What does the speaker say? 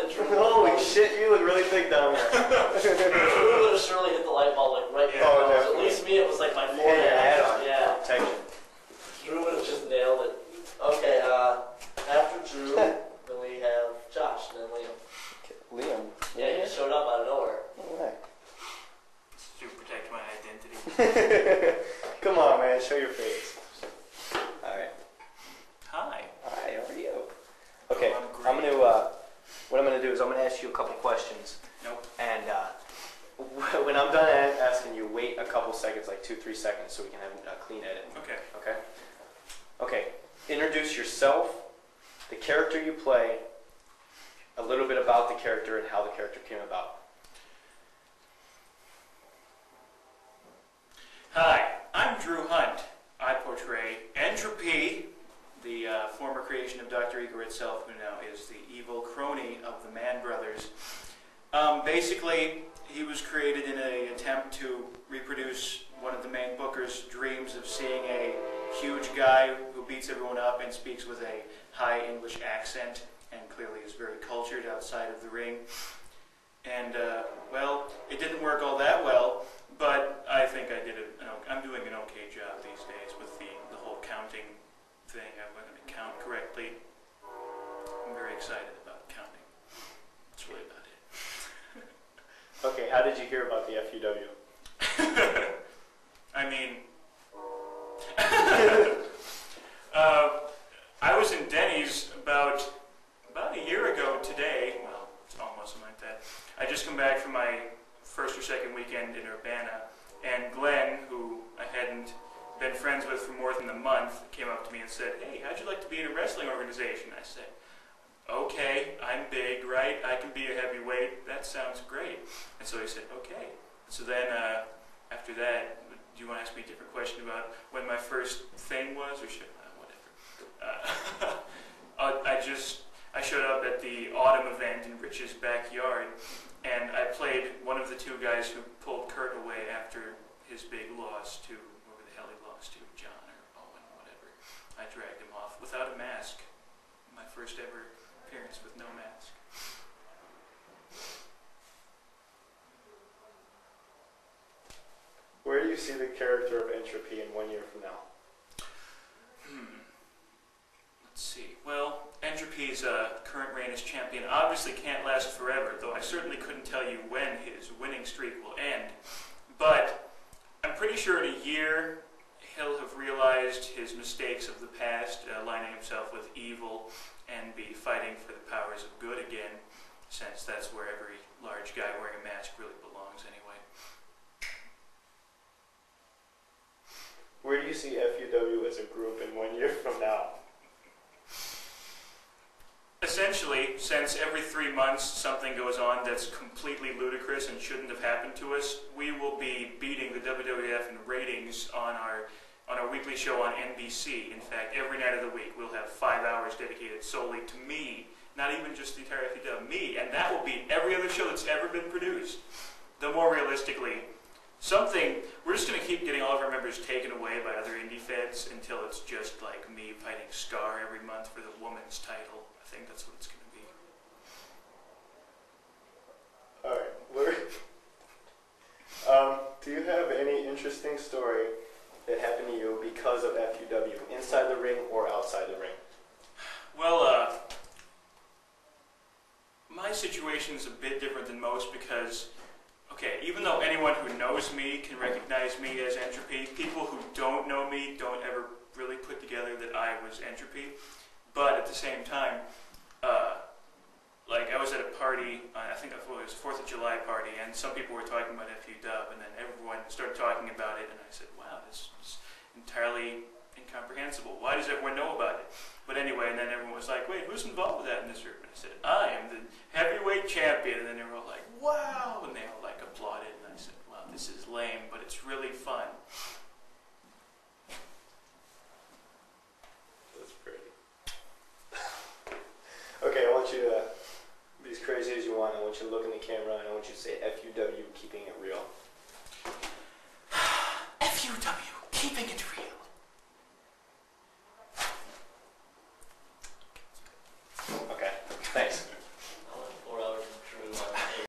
that Drew Holy shit, you look really thick down there. Drew would have surely hit the light bulb like right here. At least me, it was like my forehead. Yeah. Protection. Drew would have just nailed it. Okay, after Drew, then we have Josh, and then Liam. Liam? Yeah, he showed up out of nowhere. Alright. To protect my identity. Come on, man, show your face. Alright. Hi. Hi, how are you? Okay, Oh, I'm gonna, what I'm gonna do is I'm gonna ask you a couple questions. Nope. And, when I'm done asking you, wait a couple seconds, like 2-3 seconds, so we can have a clean edit. Okay. Okay? Okay, introduce yourself, the character you play, a little bit about the character and how the character came about. Hi, I'm Drew Hunt. I portray Entropy, the former creation of Dr. Ego itself, who now is the evil crony of the Mann brothers. Basically, he was created in an attempt to reproduce one of the main booker's dreams of seeing a huge guy who beats everyone up and speaks with a high English accent and clearly is very cultured outside of the ring. And, well, it didn't work all that well, but I think I did I'm doing an okay job these days with the whole counting thing. I'm going to count correctly. I'm very excited about counting. That's really about it. Okay, how did you hear about the FUW? I mean, I was in Denny's about a year ago today. Well, it's almost something like that. I just come back from my first or second weekend in Urbana, and Glenn, who I hadn't been friends with for more than a month, came up to me and said, "Hey, how'd you like to be in a wrestling organization?" I said, "Okay, I'm big, right? I can be a heavyweight. That sounds great." And so he said, "Okay." So then, after that, do you want to ask me a different question about when my first thing was, or should whatever? I showed up at the autumn event in Rich's backyard, and I played one of the two guys who pulled Kurt away after his big loss to, whoever the hell he lost to, John or Owen, whatever. I dragged him off without a mask. My first ever appearance with no mask. Where do you see the character of Entropy in 1 year from now? Let's see. Well, Entropy's current reign as champion obviously can't last forever, though I certainly couldn't tell you when his winning streak will end. But I'm pretty sure in a year he'll have realized his mistakes of the past, aligning himself with evil, and be fighting for the powers of good again, since that's where every large guy wearing a mask really belongs anyway. Where do you see FUW as a group in 1 year from now? Essentially, since every 3 months something goes on that's completely ludicrous and shouldn't have happened to us, we will be beating the WWF in ratings on our weekly show on NBC. In fact, every night of the week we'll have 5 hours dedicated solely to me, not even just the entire FUW, me, and that will beat every other show that's ever been produced. Though more realistically, we're just going to keep getting all of our members taken away by other indie feds until it's just like me fighting Scar every month for the woman's title. I think that's what it's going to be. Alright, do you have any interesting story that happened to you because of FUW, inside the ring or outside the ring? Well, my situation's a bit different than most because, okay, even though anyone who knows me can recognize me as Entropy, people who don't know me don't ever really put together that I was Entropy. But at the same time, like I was at a party, I think it was a 4th of July party, and some people were talking about FUW, and then everyone started talking about it, and I said, wow, this is entirely incomprehensible. Why does everyone know about it? But anyway, and then everyone was like, wait, who's involved with that in this group? And I said, I am the heavyweight champion, and then they were all like, wow, and they all like applauded, and I said, wow, this is lame, but it's really fun. That's pretty. Okay, I want you to be as crazy as you want. I want you to look in the camera, and I want you to say FUW, keeping it real. FUW, keeping it real. Okay, thanks.